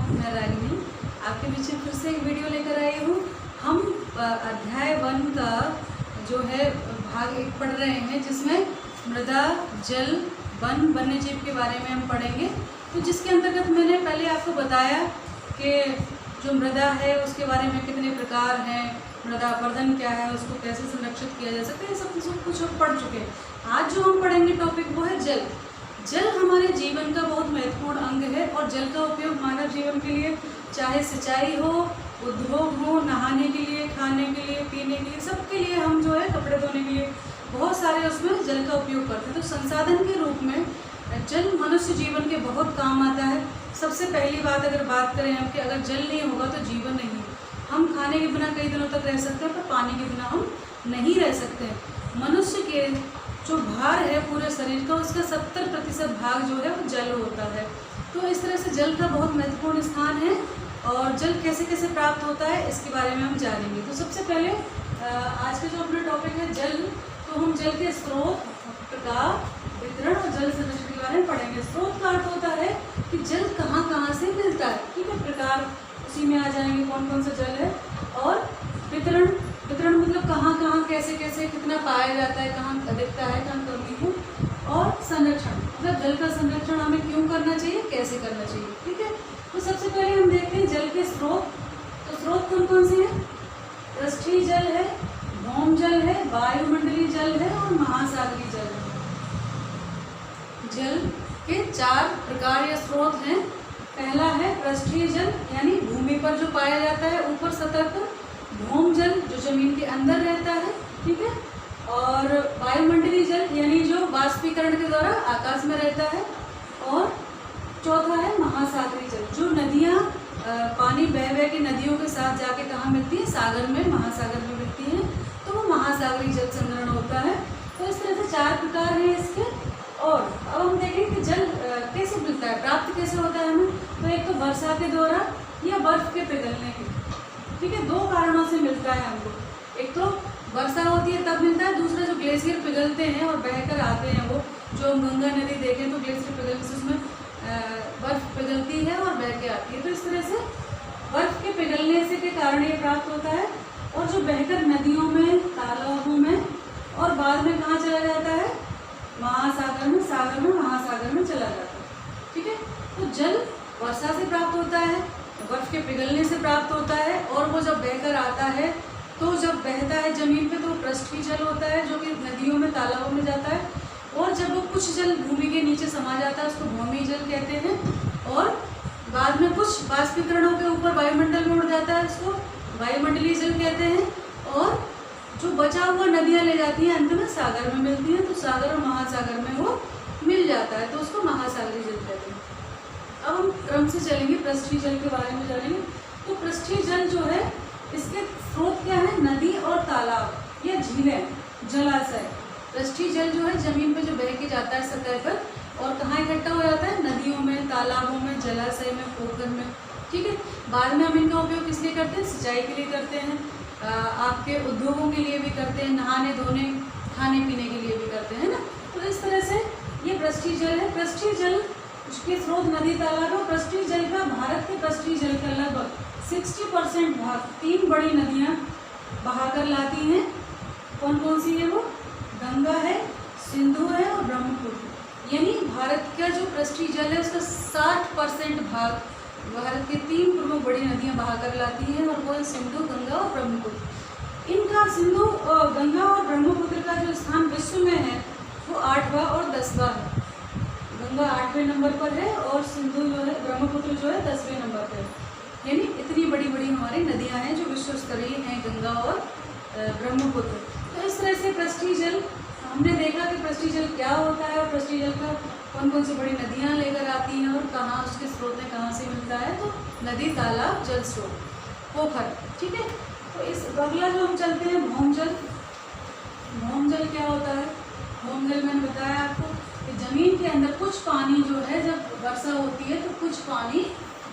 मैं रागिनी आपके बीच में फिर से एक वीडियो लेकर आई हूँ। हम अध्याय 1 का जो है भाग 1 पढ़ रहे हैं, जिसमें मृदा, जल, वन, वन्यजीव के बारे में हम पढ़ेंगे। तो जिसके अंतर्गत मैंने पहले आपको बताया कि जो मृदा है उसके बारे में कितने प्रकार हैं, मृदा अपरदन क्या है, उसको कैसे संरक्षित किया जा सकता है, ये सब कुछ हम पढ़ चुके हैं। आज जो हम पढ़ेंगे टॉपिक वो है जल। जल हमारे जीवन का बहुत महत्वपूर्ण अंग है और जल का उपयोग मानव जीवन के लिए, चाहे सिंचाई हो, उद्योग हो, नहाने के लिए, खाने के लिए, पीने के लिए, सबके लिए, हम जो है कपड़े धोने के लिए बहुत सारे उसमें जल का उपयोग करते हैं। तो संसाधन के रूप में जल मनुष्य जीवन के बहुत काम आता है। सबसे पहली बात अगर बात करें हम कि अगर जल नहीं होगा तो जीवन नहीं है। हम खाने के बिना कई दिनों तक रह सकते हैं, पर पानी के बिना हम नहीं रह सकते। मनुष्य के जो भार है पूरे शरीर का, उसका 70% भाग जो है वो जल होता है। तो इस तरह से जल का बहुत महत्वपूर्ण स्थान है और जल कैसे कैसे प्राप्त होता है इसके बारे में हम जानेंगे। तो सबसे पहले आज का जो अपना टॉपिक है जल, तो हम जल के स्रोत, प्रकार, वितरण और जल संरक्षण के बारे में पढ़ेंगे। स्रोत का अर्थ होता है कि जल कहाँ कहाँ से मिलता है, ठीक है। प्रकार उसी में आ जाएंगे कौन कौन सा जल है। और वितरण, वितरण मतलब कहाँ कहाँ कैसे कैसे कितना पाया जाता है, कहाँ अधिकता है, कहाँ कमी है। और संरक्षण मतलब जल का संरक्षण हमें क्यों करना चाहिए, कैसे करना चाहिए, ठीक है। तो सबसे पहले हम देखते हैं जल के स्रोत। तो स्रोत कौन कौन से हैं? पृष्ठीय जल है, भौम जल है, वायुमंडलीय जल है और महासागरीय जल है। जल के 4 प्रकार या स्रोत हैं। पहला है पृष्ठीय जल, यानी भूमि पर जो पाया जाता है ऊपर सतह पर। भौम जल जो जमीन के अंदर रहता है, ठीक है। और वायुमंडलीय जल यानी जो वाष्पीकरण के द्वारा आकाश में रहता है। और चौथा है महासागरीय जल, जो नदियाँ पानी बह बह के नदियों के साथ जाके कहाँ मिलती है, सागर में, महासागर में मिलती है, तो वो महासागरीय जल संग्रहण होता है। तो इस तरह से 4 प्रकार हैं इसके। और अब हम देखें कि जल कैसे मिलता है, प्राप्त कैसे होता है हमें। तो एक तो वर्षा के द्वारा या बर्फ के पिघलने के, ठीक है। 2 कारणों से मिलता है हमको। एक तो वर्षा होती है तब मिलता है, दूसरा जो ग्लेशियर पिघलते हैं और बहकर आते हैं, वो जो गंगा नदी देखें तो ग्लेशियर पिघलने से उसमें बर्फ पिघलती है और बह के आती है। तो इस तरह से बर्फ के पिघलने से के कारण ये प्राप्त होता है। और जो बहकर नदियों में, तालाबों में और बाद में कहाँ चला जाता है, महासागर में, सागर में, महासागर में चला जाता है, ठीक है। तो जल वर्षा से प्राप्त होता है, बर्फ के पिघलने से प्राप्त होता है। और वो जब बहकर आता है, तो जब बहता है जमीन पे तो पृष्ठीय जल होता है, जो कि नदियों में, तालाबों में जाता है। और जब वो कुछ जल भूमि के नीचे समा जाता है उसको भौमीय जल कहते हैं। और बाद में कुछ वाष्पीकरणों के ऊपर वायुमंडल में उड़ जाता है, उसको वायुमंडलीय जल कहते हैं। और जो बचा हुआ नदियाँ ले जाती हैं, अंत में सागर में मिलती हैं, तो सागर और महासागर में वो मिल जाता है, तो उसको महासागरीय जल कहते हैं। अब हम क्रम से चलेंगे, पृष्ठीय जल के बारे में जानेंगे। तो पृष्ठीय जल जो है, इसके स्रोत क्या है, नदी और तालाब या झीलें, जलाशय। पृष्ठीय जल जो है जमीन पे जो बह के जाता है सतह पर, और कहाँ इकट्ठा हो जाता है, नदियों में, तालाबों में, जलाशय में, पोखर में, ठीक है। बाद में हम इनका उपयोग किस लिए करते हैं, सिंचाई के लिए करते हैं, आपके उद्योगों के लिए भी करते हैं, नहाने धोने, खाने पीने के लिए भी करते हैं ना। तो इस तरह से ये पृष्ठीय जल है। पृष्ठीय जल के स्रोत नदी, तालाब और पृष्ठीय जल का, भारत के पृष्ठीय जल का लगभग 60% भाग 3 बड़ी नदियाँ बहाकर लाती हैं। कौन कौन सी है वो? गंगा है, सिंधु है और ब्रह्मपुत्र। यानी भारत का जो पृष्ठीय जल है उसका 60% भाग भारत की 3 प्रमुख बड़ी नदियाँ बहाकर लाती हैं, और वो है सिंधु, गंगा और ब्रह्मपुत्र। इनका सिंधु, गंगा और ब्रह्मपुत्र का जो स्थान विश्व में है वो 8वां और 10वां है। गंगा 8वें नंबर पर है और सिंधु जो है, ब्रह्मपुत्र जो है 10वें नंबर पर है। यानी इतनी बड़ी बड़ी हमारी नदियाँ हैं जो विश्व स्तरीय हैं, गंगा और ब्रह्मपुत्र। तो इस तरह से पृष्ठीय जल हमने देखा कि पृष्ठीय जल क्या होता है और पृष्ठीय जल का कौन कौन सी बड़ी नदियाँ लेकर आती हैं और कहाँ उसके स्रोत में कहाँ से मिलता है। तो नदी, तालाब, जल स्रोत, पोखर, ठीक है। तो इस अगला जो हम चलते हैं भौम जल। भौम जल क्या होता है? भौम जल मैंने बताया आपको कि जमीन के अंदर कुछ पानी जो है, जब वर्षा होती है तो कुछ पानी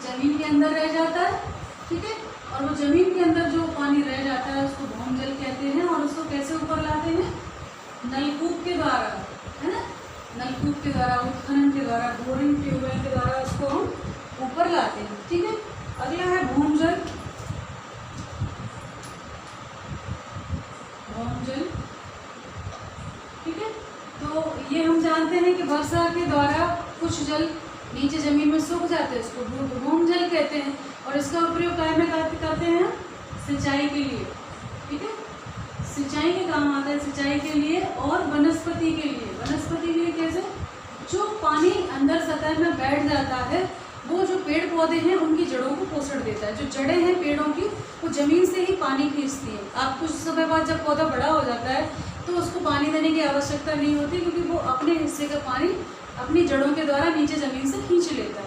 जमीन के अंदर रह जाता है, ठीक है। और वो जमीन के अंदर जो पानी रह जाता है उसको भौम जल कहते हैं। और उसको कैसे ऊपर लाते हैं? नलकूप के द्वारा, है ना। नलकूप के द्वारा, उत्खनन के द्वारा, बोरिंग ट्यूबवेल के द्वारा उसको हम ऊपर लाते हैं। ठीक है, अगला है भूमजल। भूमजल, ठीक है, तो ये हम जानते हैं कि वर्षा के द्वारा कुछ जल नीचे जमीन में सूख जाते हैं, इसको भूमजल कहते हैं। और इसका प्रयोग काय में करते हैं? सिंचाई के लिए। ठीक है, सिंचाई के काम आता है, सिंचाई के लिए और वनस्पति के लिए। वनस्पति के लिए कैसे? जो पानी अंदर सतह में बैठ जाता है, वो जो पेड़ पौधे हैं उनकी जड़ों को पोषण देता है। जो जड़ें हैं पेड़ों की, वो जमीन से ही पानी खींचती है। आप कुछ समय बाद जब पौधा बड़ा हो जाता है तो उसको पानी देने की आवश्यकता नहीं होती, क्योंकि वो अपने हिस्से का पानी अपनी जड़ों के द्वारा नीचे जमीन से खींच लेता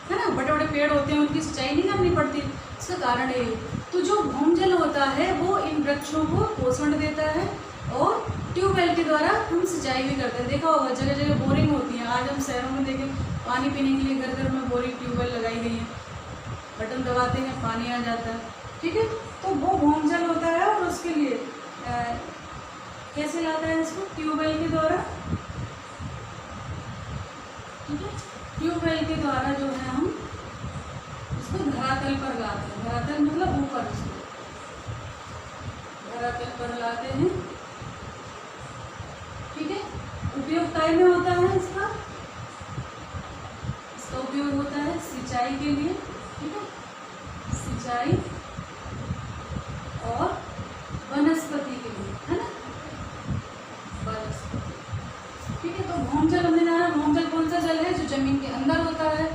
है ना। बड़े बड़े पेड़ होते हैं, उनकी सिंचाई नहीं करनी पड़ती, इसका कारण यही। तो जो भूमजल होता है वो इन वृक्षों को पोषण देता है और ट्यूबवेल के द्वारा हम सिंचाई भी करते हैं। देखा होगा जगह जगह बोरिंग होती है। आज हम शहरों में देखें, पानी पीने के लिए घर घर में बोरिंग ट्यूबवेल लगाई गई है, बटन दबाते हैं पानी आ जाता है। ठीक है, तो वो भूमजल होता है। और उसके लिए कैसे लाता है? इसको ट्यूबवेल के द्वारा। ठीक है, ट्यूबवेल के द्वारा जो है हम इसको धरातल पर लाते हैं। धरातल मतलब ऊपर, इसको धरातल पर लाते हैं। ठीक है, उपयोग काय में होता है इसका उपयोग होता है सिंचाई के लिए। ठीक है, सिंचाई और वनस्पति के लिए, है ना, वनस्पति। ठीक है, तो भूमजल हमने जाना। भूमजल कौन सा जल है? जो जमीन के अंदर होता है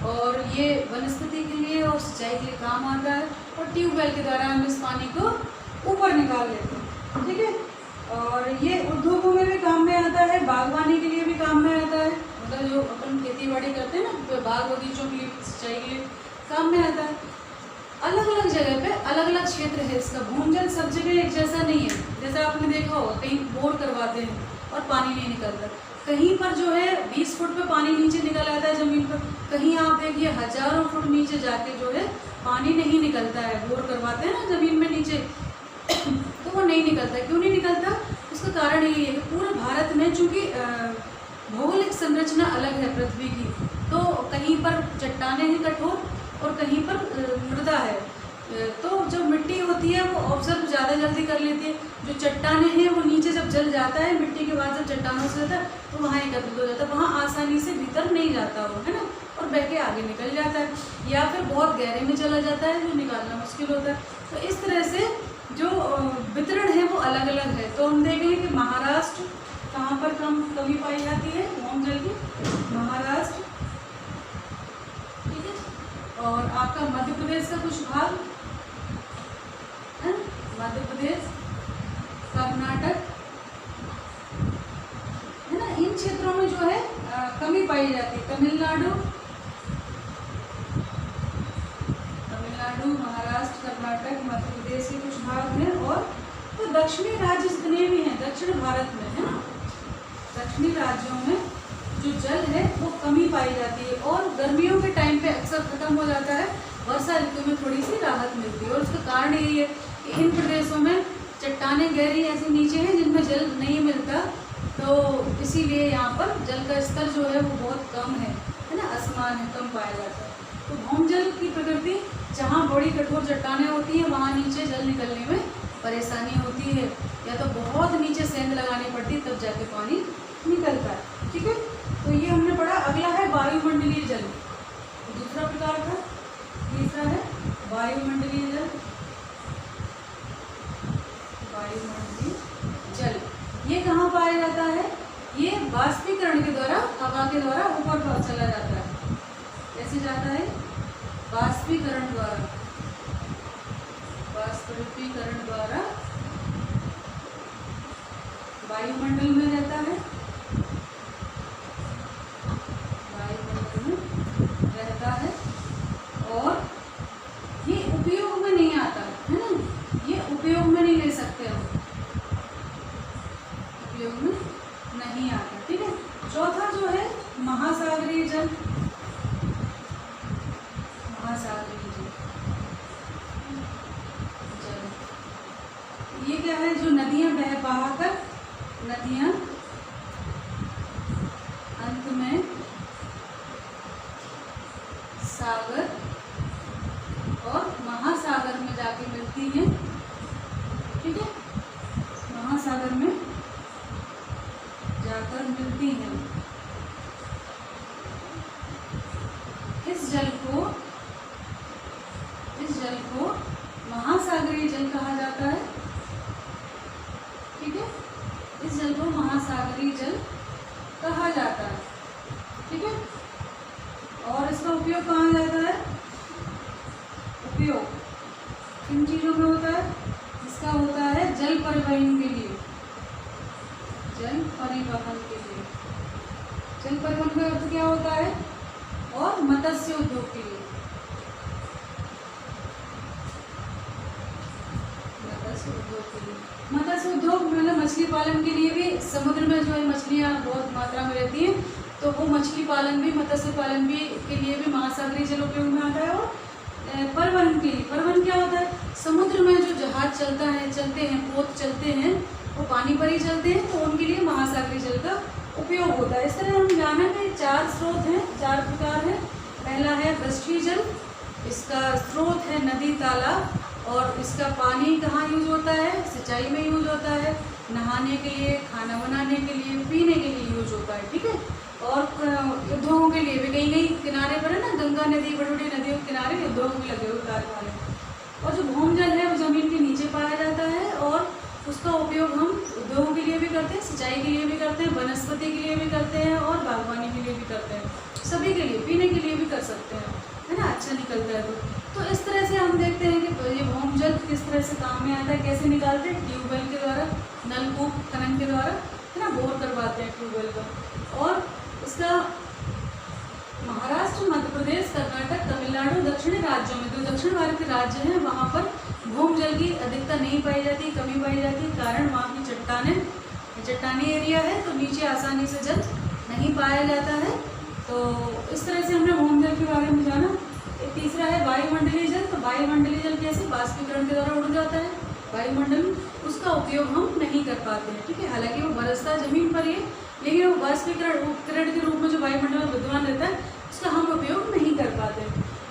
और ये वनस्पति के लिए और सिंचाई के लिए काम आता है। और ट्यूबवेल के द्वारा हम इस पानी को ऊपर निकाल लेते हैं। ठीक है, और ये उद्योगों में भी काम में आता है, बागवानी के लिए भी काम में आता है। मतलब जो अपन खेती बाड़ी करते हैं ना, बाग बगीचों के लिए, सिंचाई के लिए काम में आता है। अलग अलग जगह पे अलग अलग क्षेत्र है इसका। भूमजल सब जगह एक जैसा नहीं है। जैसा आपने देखा होगा, कहीं बोर करवाते हैं और पानी नहीं निकलता, कहीं पर जो है 20 फुट पे पानी नीचे निकल आता है जमीन पर, कहीं आप देखिए हजारों फुट नीचे जाके जो है पानी नहीं निकलता है। बोर करवाते हैं ना जमीन में नीचे, तो वो नहीं निकलता। क्यों नहीं निकलता? उसका कारण यही है कि पूरे भारत में चूँकि भौगोलिक संरचना अलग है पृथ्वी की, तो कहीं पर चट्टानें हैं कठोर और कहीं पर मृदा है। तो जो मिट्टी होती है वो ऑब्जर्व ज़्यादा जल्दी कर लेती है। जो चट्टानें हैं वो नीचे जब जल जाता है, मिट्टी के बाद जब चट्टानों से जाता है तो वहाँ एकत्रित हो जाता है, वहाँ आसानी से भीतर नहीं जाता वो, है ना, और बह के आगे निकल जाता है, या फिर बहुत गहरे में चला जाता है जो निकालना मुश्किल होता है। तो इस तरह से जो वितरण है वो अलग अलग है। तो हम देखेंगे कि महाराष्ट्र कहाँ पर कमी पाई जाती है भूमजल की? महाराष्ट्र। ठीक है, और आपका मध्य प्रदेश का कुछ भाग है, मध्य प्रदेश, कर्नाटक, है ना, इन क्षेत्रों में जो है कमी पाई जाती है। तमिलनाडु, महाराष्ट्र, कर्नाटक, मध्य प्रदेश के कुछ भाग हैं। और तो दक्षिणी राज्य जितने भी हैं दक्षिण भारत में, है ना, दक्षिणी राज्यों में जो जल है वो कमी पाई जाती है और गर्मियों के टाइम पे अक्सर खत्म हो जाता है, वर्षा ऋतु में थोड़ी सी राहत मिलती है। और उसका कारण यही है कि इन प्रदेशों में चट्टानें गहरी ऐसे नीचे हैं जिनमें जल नहीं मिलता, तो इसीलिए यहाँ पर जल का स्तर जो है वो बहुत कम है ना, असमान है, कम पाया जाता है। तो भूमजल की प्रकृति, जहाँ बड़ी कठोर चट्टानें होती हैं वहाँ नीचे जल निकलने में परेशानी होती है, या तो बहुत नीचे सेंध लगानी पड़ती है तब जाके पानी निकलता है। ठीक है, तो ये हमने पढ़ा। अगला है वायुमंडलीय जल, दूसरा प्रकार का। तीसरा है वायुमंडलीय जल। वायुमंडलीय जल ये कहाँ पाया जाता है? ये वाष्पीकरण के द्वारा, हवा के द्वारा ऊपर चला जाता है। कैसे जाता है? वाष्पीकरण द्वारा, वाष्पीकरण द्वारा वायुमंडल में रहता है, वायुमंडल में रहता है और ये उपयोग में नहीं आता है ना, ये उपयोग में नहीं ले सकते हम, उपयोग में नहीं आता। ठीक है, चौथा जो है महासागरीय जल। महासागरीय जल ये क्या है? जो नदियां बहाकर नदियां अंत में सागर उपयोग किन चीज़ों में होता है? इसका होता है जल परिवहन के लिए, जल परिवहन के लिए। जल परिवहन का अर्थ क्या होता है? और मत्स्य उद्योग के लिए, मत्स्य उद्योग के लिए। मत्स्य उद्योग मतलब मछली पालन के लिए भी समुद्र में जो है मछलियाँ बहुत मात्रा में रहती हैं, तो वो मछली पालन भी, मत्स्य पालन भी के लिए भी महासागरीय जल उपयोग में आता है। और परिवहन के लिए, परिवहन क्या होता है? समुद्र में जो जहाज चलते हैं, पोत चलते हैं, वो पानी पर ही चलते हैं, तो उनके लिए महासागरीय जल का उपयोग होता है। इस तरह हम जाना कि 4 स्रोत हैं, 4 प्रकार हैं। पहला है पृष्ठीय जल, इसका स्रोत है नदी, तालाब, और इसका पानी कहाँ यूज होता है? सिंचाई में यूज होता है, नहाने के लिए, खाना बनाने के लिए, पीने के लिए यूज होता है, ठीक है। और उद्योगों के लिए भी कहीं कहीं किनारे पर है ना, गंगा नदी, बड़ी बड़ी नदियों के किनारे उद्योग भी लगे हुए कारखाने। और जो भूम जल है वो ज़मीन के नीचे पाया जाता है, और उसका उपयोग हम उद्योगों के लिए भी करते हैं, सिंचाई के लिए भी करते हैं, वनस्पति के लिए भी करते हैं, और बागवानी के लिए भी करते हैं। सभी के लिए, पीने के लिए भी कर सकते हैं, है ना, अच्छा निकलता है। तो इस तरह से हम देखते हैं कि ये भूम जल किस तरह से काम में आता है, कैसे निकालते हैं? ट्यूबवेल के द्वारा, नलकूप खनन के द्वारा, है ना, बोर करवाते हैं ट्यूबवेल का। और इसका महाराष्ट्र, मध्य प्रदेश, कर्नाटक, तमिलनाडु, दक्षिणी राज्यों में, जो दक्षिण भारत के राज्य हैं, वहाँ पर भूम जल की अधिकता नहीं पाई जाती, कमी पाई जाती है। कारण वहाँ की चट्टानी एरिया है, तो नीचे आसानी से जल नहीं पाया जाता है। तो इस तरह से हमने भूम जल के बारे में जाना। एक तीसरा है वायुमंडलीय जल। तो वायुमंडलीय जल कैसे? वाष्पीकरण के द्वारा उड़ जाता है वायुमंडल, उसका उपयोग हम नहीं कर पाते हैं, ठीक है। हालांकि वो बरसता जमीन पर ही है, लेकिन वो वाष्पीकरण के रूप में जो वायुमंडल में विद्यमान रहता है, उसका हम उपयोग नहीं कर पाते।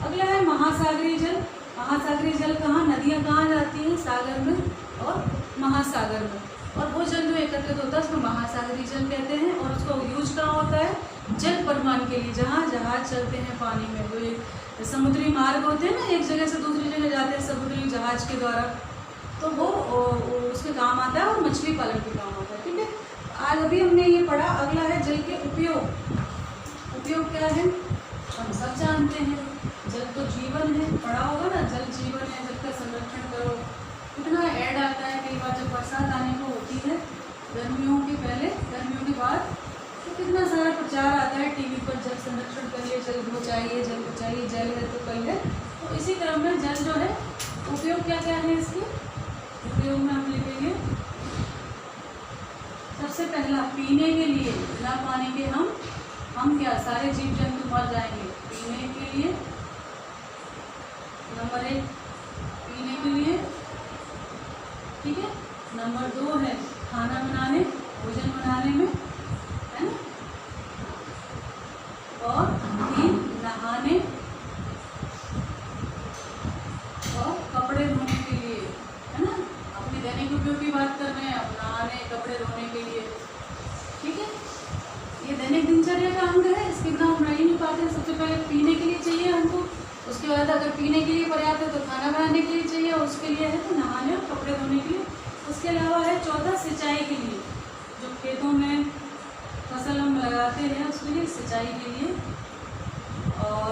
अगला है महासागरीय जल। महासागरीय जल कहाँ? नदियाँ कहाँ जाती हैं? सागर में और महासागर में। और वो जल जो एकत्रित होता है उसको महासागरीय जल कहते हैं। और उसका यूज कहाँ होता है? जल परिवहन के लिए, जहाँ जहाज चलते हैं पानी में, जो एक समुद्री मार्ग होते हैं ना, एक जगह से दूसरी जगह जाते हैं समुद्री जहाज के द्वारा, तो वो उसके काम आता है, और मछली पालन के काम आता है, ठीक है। आज अभी हमने ये पढ़ा। अगला है जल के उपयोग। उपयोग क्या है? हम सब जानते हैं, जल तो जीवन है, पढ़ा होगा ना, जल जीवन है, जल का संरक्षण करो। कितना ऐड आता है कई बार, जब बरसात आने को होती है, गर्मियों के पहले, गर्मियों के बाद, तो कितना सारा प्रचार आता है टीवी पर, जल संरक्षण करिए, जल बचाइए, जल बचाइए, जल है तो कल है। तो इसी क्रम में जल जो है, उपयोग क्या क्या है इसके? उपयोग में हम लिखेंगे सबसे पहला पीने के लिए। बिना पानी के हम क्या, सारे जीव जंतु मर जाएंगे। पीने के लिए नंबर 1, पीने के लिए, ठीक है। नंबर 2 है खाना बनाने, भोजन बनाने में, है ना। और 3 नहाने और कपड़े धोने के लिए, है ना। अपने दैनिक उपयोग की बात कर रहे हैं, अब नहाने, कपड़े धोने के लिए, ठीक है। ये दैनिक दिनचर्या का अंग है, इसके बिना हम रह ही नहीं पाते। सबसे पहले पीने के लिए चाहिए हमको, उसके बाद अगर पीने के लिए पर्याप्त है तो खाना बनाने के लिए चाहिए, और उसके लिए है तो नहाने और कपड़े धोने के लिए। उसके अलावा है 14 सिंचाई के लिए, जो खेतों में फसल हम लगाते हैं उसके लिए, सिंचाई के लिए। और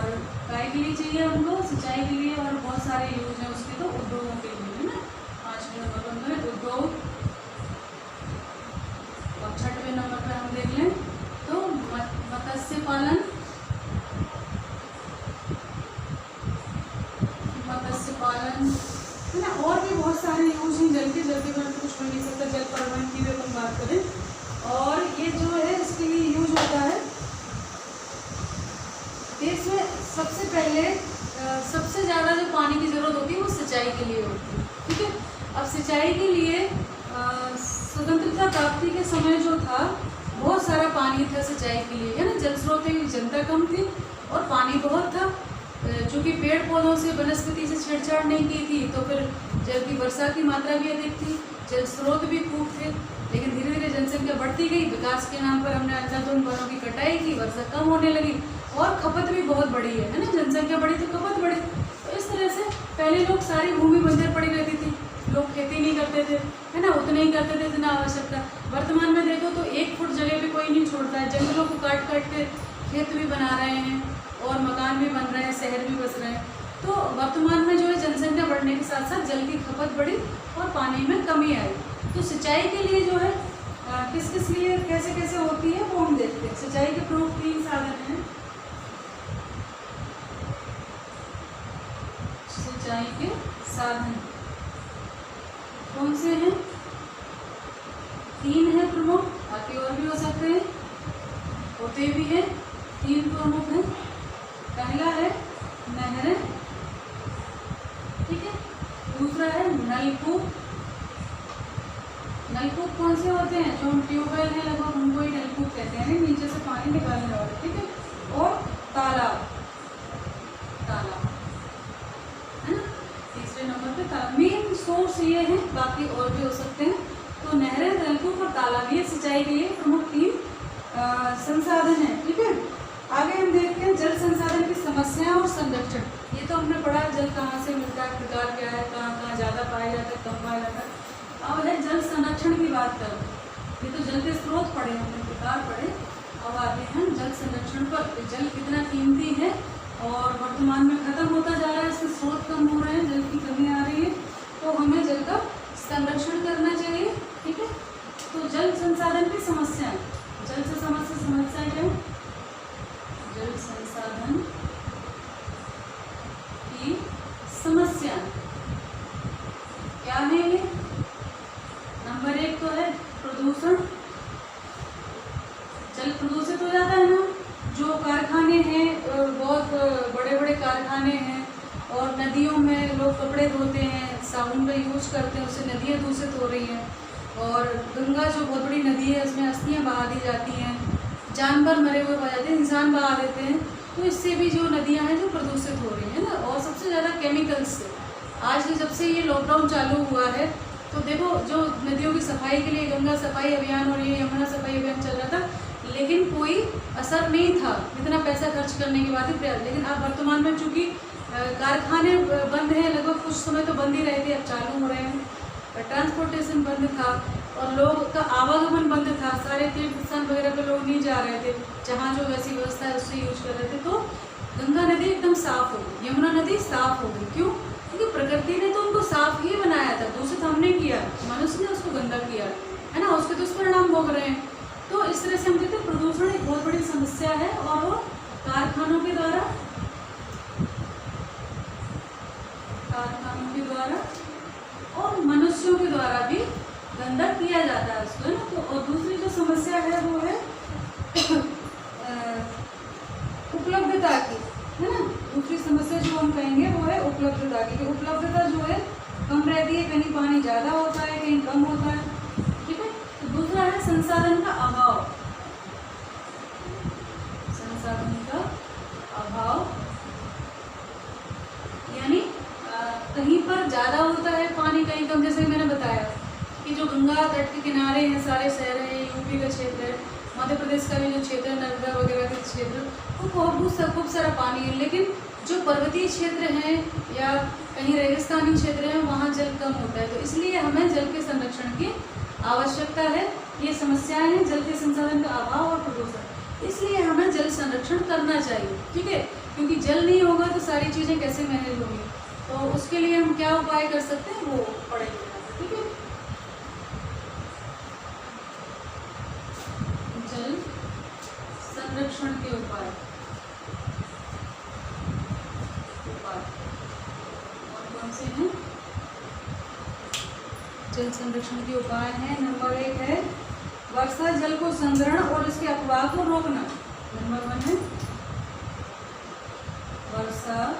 काय के लिए चाहिए हमको? सिंचाई के लिए। और बहुत सारे यूज हैं उसके, तो उद्योगों के लिए, है ना। 5वें नंबर पर उद्योग। और 6वें नंबर पर हम देख लें तो मत्स्य पालन, है ना। और भी बहुत सारे यूज हैं जल के बारे में कुछ हो नहीं सकता। जल परिवहन की भी अपन बात करें, और ये जो है इसके लिए यूज होता है देश में। सबसे पहले सबसे ज़्यादा जो पानी की ज़रूरत होती है वो सिंचाई के लिए होती है, ठीक है। अब सिंचाई के लिए स्वतंत्रता प्राप्ति के समय जो था, बहुत सारा पानी था सिंचाई के लिए, है ना। जल स्रोत की जनता कम थी और पानी बहुत था। चूँकि पेड़ पौधों से, वनस्पति से छेड़छाड़ नहीं की थी, तो फिर जल की वर्षा की मात्रा भी अधिक थी, जल स्रोत भी खूब थे। लेकिन धीरे धीरे जनसंख्या बढ़ती गई, विकास के नाम पर हमने अंधाधुंध वनों की कटाई की, वर्षा कम होने लगी, और खपत भी बहुत बढ़ी है ना। जनसंख्या बढ़ी तो खपत बढ़ी। तो इस तरह से पहले लोग सारी भूमि बंजर पड़ी रहती थी, लोग खेती नहीं करते थे, है ना, उतने ही करते थे जितना आवश्यकता। वर्तमान में देखो तो 1 फुट जगह भी कोई नहीं छोड़ता है, जंगलों को काट काट के खेत भी बना रहे हैं, और मकान भी बन रहे हैं, शहर भी बस रहे हैं। तो वर्तमान में जो है साथ साथ जल की खपत बढ़ी और पानी में कमी आई। तो सिंचाई के लिए जो है किस किस लिए कैसे कैसे होती है वो हम देखते हैं। सिंचाई के प्रमुख 3 साधन हैं। सिंचाई के साधन कौन से हैं? 3 हैं प्रमुख, बाकी और भी हो सकते हैं, होते भी हैं। 3 प्रमुख हैं। पहला है नहरें, ठीक है। दूसरा है नलकूप। नलकूप कौन से होते हैं? जो हम ट्यूबवेल है लगभग उनको ही नलकूप कहते हैं, नीचे से पानी निकालने वाले, ठीक है। और तालाब, तालाब है ना, तीसरे नंबर पे तालाब। मेन सोर्स ये है, बाकी और भी हो सकते हैं। तो नहरें, नलकूप और तालाब ये सिंचाई के लिए प्रमुख 3 संसाधन है, ठीक है। आगे हम देखते हैं जल संसाधन की समस्याएं और संरक्षण। ये तो हमने पढ़ा जल कहाँ से मिलता है, प्रकार क्या है, कहाँ कहाँ ज़्यादा पाया जाता है, कम पाया जाता है। अब है जल संरक्षण की बात करें। ये तो जल के स्रोत पढ़े हमने, प्रकार पढ़े। अब आते हैं जल संरक्षण पर। जल कितना कीमती है और वर्तमान में खत्म होता जा रहा है, इसके स्रोत कम हो रहे हैं, जल की कमी आ रही है, तो हमें जल का संरक्षण करना चाहिए, ठीक है। तो जल संसाधन की समस्याएं, जल से समस्या क्या है? जल संसाधन की समस्या क्या है? ये नंबर 1 तो है प्रदूषण। जल प्रदूषित हो जाता है ना, जो कारखाने हैं, बहुत बड़े बड़े कारखाने हैं, और नदियों में लोग कपड़े धोते हैं, साबुन का यूज करते हैं, उससे नदियाँ दूषित हो रही हैं। और गंगा जो बहुत बड़ी नदी है, उसमें अस्थियाँ बहा दी जाती हैं, जानवर मरे हुए पाए जाते हैं, इंसान बहा देते हैं। तो इससे भी जो नदियाँ हैं जो प्रदूषित हो रही हैं ना, और सबसे ज़्यादा केमिकल्स से। आज जब से ये लॉकडाउन चालू हुआ है, तो देखो जो नदियों की सफाई के लिए गंगा सफाई अभियान और ये यमुना सफाई अभियान चल रहा था, लेकिन कोई असर नहीं था, इतना पैसा खर्च करने के बाद भी प्रयास। लेकिन अब वर्तमान में चूँकि कारखाने बंद हैं, लगभग कुछ समय तो बंद ही रहे थे, अब चालू हो रहे हैं। ट्रांसपोर्टेशन बंद था और लोग का आवागमन बंद था, सारे तीर्थ स्थान वगैरह पे लोग नहीं जा रहे थे, जहाँ जो वैसी व्यवस्था है उससे यूज कर रहे थे। तो गंगा नदी एकदम साफ हो गई, यमुना नदी साफ हो गई। क्यों? क्योंकि प्रकृति ने तो उनको साफ ही बनाया था, दूषित हमने किया, मनुष्य ने उसको गंदा किया है ना, उसके दुष्परिणाम भोग रहे हैं। तो इस तरह से हम कहते हैं प्रदूषण एक बहुत बड़ी समस्या है, और वो कारखानों के द्वारा और मनुष्यों के द्वारा भी गंदा किया जाता है उसको, है ना। तो और दूसरी जो समस्या है वो है उपलब्धता की, है ना। दूसरी समस्या जो हम कहेंगे वो है उपलब्धता की। उपलब्धता जो है कम रहती है, कहीं पानी ज़्यादा होता है, कहीं कम होता है, ठीक है। तो दूसरा है संसाधन का अभाव, संसाधन का अभाव, यानी कहीं पर ज़्यादा होता है पानी, कहीं कम। जैसे मैंने बताया कि जो गंगा तट के किनारे हैं, सारे शहर हैं, यूपी का क्षेत्र है, मध्य प्रदेश का भी जो क्षेत्र है, नर्मदा वगैरह के क्षेत्र, वो खूब सारा पानी है। लेकिन जो पर्वतीय क्षेत्र हैं या कहीं रेगिस्तानी क्षेत्र हैं, वहाँ जल कम होता है। तो इसलिए हमें जल के संरक्षण की आवश्यकता है। ये समस्याएं हैं जल के संसाधन का अभाव और प्रदूषण, इसलिए हमें जल संरक्षण करना चाहिए, ठीक है। क्योंकि जल नहीं होगा तो सारी चीज़ें कैसे मैनेज होंगी। तो उसके लिए हम क्या उपाय कर सकते हैं वो पढ़ेंगे, ठीक है। जल संरक्षण के उपाय और कौन से हैं? जल संरक्षण के उपाय हैं। नंबर 1 है वर्षा जल को संग्रहण और इसके अपवाह को रोकना। नंबर 1 है वर्षा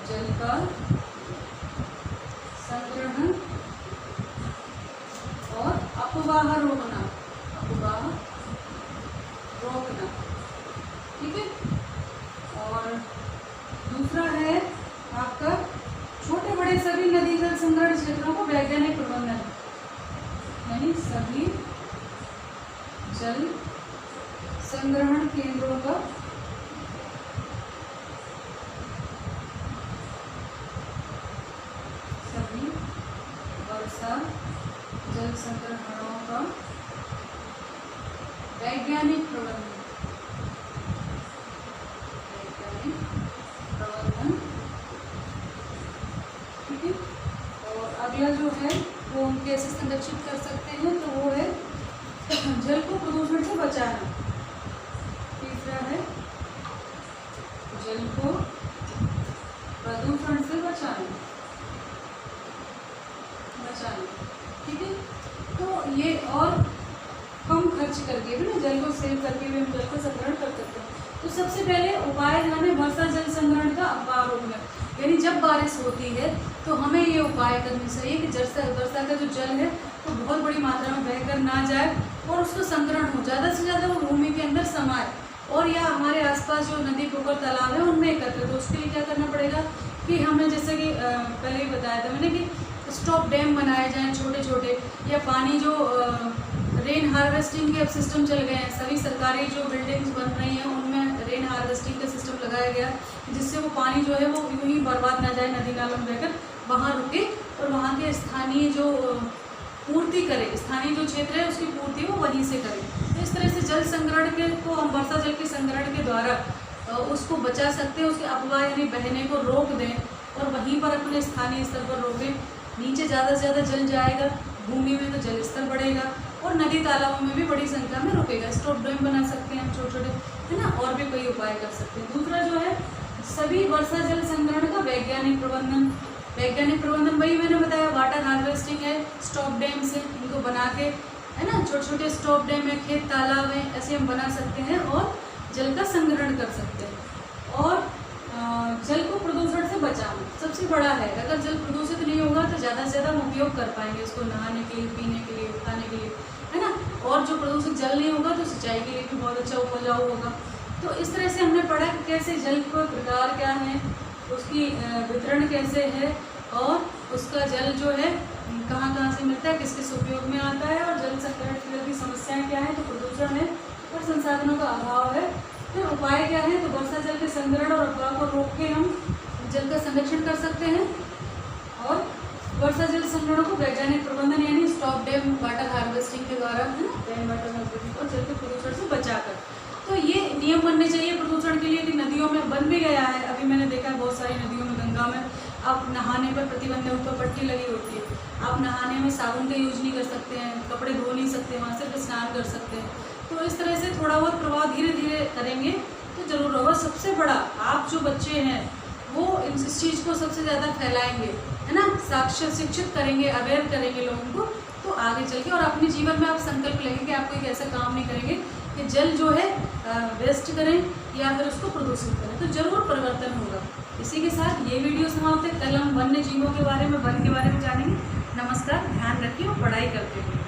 जल का संग्रहण और अपवाह रोकना, अपवाह रोकना, ठीक है। और दूसरा है आपका छोटे बड़े सभी नदी जल संग्रहण क्षेत्रों को वैज्ञानिक प्रबंधन, यानी सभी जल संग्रहण केंद्रों का वर्षा जल संग्रहणों का वैज्ञानिक प्रबंधन, ठीक है। अगला जो है वो हम कैसे संरक्षित कर सकते हैं, तो वो है जल को प्रदूषण से बचाना। तीसरा है जल को प्रदूषण से बचाना। ठीक है, तो ये और कम खर्च करके भी ना जल को सेव करके भी हम जल का संग्रहण कर सकते हैं। तो सबसे पहले उपाय जो है वर्षा जल संग्रहण का अभाव रोकना, यानी जब बारिश होती है तो हमें ये उपाय करनी चाहिए कि वर्षा का जो जल है वो बहुत बड़ी मात्रा में बहकर ना जाए और उसको संग्रहण हो, ज़्यादा से ज़्यादा वो भूमि के अंदर समाये और या हमारे आसपास जो नदी पोखर तालाब है उनमें एकत्र। तो उसके लिए क्या करना पड़ेगा कि हमें जैसे कि पहले ही बताया था मैंने कि स्टॉप डैम बनाए जाएँ छोटे छोटे, या पानी जो रेन हार्वेस्टिंग के अब सिस्टम चल गए हैं, सभी सरकारी जो बिल्डिंग्स बन रही हैं उनमें रेन हार्वेस्टिंग का सिस्टम लगाया गया, जिससे वो पानी जो है वो यूँ ही बर्बाद ना जाए, नदी नालों में बहकर वहाँ रुके और वहाँ के स्थानीय जो पूर्ति करे, स्थानीय जो क्षेत्र है उसकी पूर्ति वो वहीं से करे। तो इस तरह से जल संग्रहण के को हम वर्षा जल के संग्रहण के द्वारा उसको बचा सकते हैं, उसके अपवाह यानी बहने को रोक दें और वहीं पर अपने स्थानीय स्तर पर रोकें। नीचे ज़्यादा से ज़्यादा जल जाएगा भूमि में तो जल स्तर बढ़ेगा और नदी तालाबों में भी बड़ी संख्या में रुकेगा। स्टॉप डैम बना सकते हैं छोटे छोटे, है ना, और भी कई उपाय कर सकते हैं। दूसरा जो है सभी वर्षा जल संग्रहण का वैज्ञानिक प्रबंधन। वैज्ञानिक प्रबंधन वही मैंने बताया, वाटर हार्वेस्टिंग है, स्टॉप डैम से इनको बना के, है ना, छोटे छोटे स्टॉप डैम है, खेत तालाब है, ऐसे हम बना सकते हैं और जल का संग्रहण कर सकते हैं। और जल को प्रदूषण से बचाना सबसे बड़ा है। अगर जल प्रदूषित नहीं होगा तो ज़्यादा से ज़्यादा हम उपयोग कर पाएंगे उसको, नहाने के लिए, पीने के लिए, खाने के लिए, है ना। और जो प्रदूषित जल नहीं होगा तो सिंचाई के लिए भी बहुत अच्छा उपजाऊ होगा। तो इस तरह से हमने पढ़ा कि कैसे जल के प्रकार क्या है, उसकी वितरण कैसे है और उसका जल जो है कहाँ कहाँ से मिलता है, किस किस उपयोग में आता है, और जल संकट की समस्याएँ क्या है, तो प्रदूषण है और संसाधनों का अभाव है। फिर उपाय क्या है, तो वर्षा जल के संग्रहण और अपवाह को रोक के हम जल का संरक्षण कर सकते हैं और वर्षा जल संग्रहण को वैज्ञानिक प्रबंधन यानी स्टॉप डैम वाटर हार्वेस्टिंग के द्वारा, है ना, रेन वाटर हार्वेस्टिंग और जल के प्रदूषण से बचाकर। तो ये नियम बनने चाहिए प्रदूषण के लिए कि नदियों में बन भी गया है। अभी मैंने देखा है बहुत सारी नदियों में, गंगा में आप नहाने पर प्रतिबंध ऊपर पट्टी लगी होती है, आप नहाने में साबुन का यूज नहीं कर सकते हैं, कपड़े धो नहीं सकते, वहाँ सिर्फ स्नान कर सकते हैं। तो इस तरह से थोड़ा बहुत प्रभाव धीरे धीरे करेंगे तो जरूर होगा। सबसे बड़ा आप जो बच्चे हैं वो इस चीज़ को सबसे ज़्यादा फैलाएंगे, है ना, साक्षर शिक्षित करेंगे, अवेयर करेंगे लोगों को, तो आगे चल के और अपने जीवन में आप संकल्प लेंगे कि आप कोई ऐसा काम नहीं करेंगे कि जल जो है वेस्ट करें या फिर उसको प्रदूषित करें, तो जरूर परिवर्तन होगा। इसी के साथ ये वीडियो समाप्त है। कल हम वन्य जीवों के बारे में, वन के बारे में जानेंगे। नमस्कार, ध्यान रखिए और पढ़ाई करते रहिए।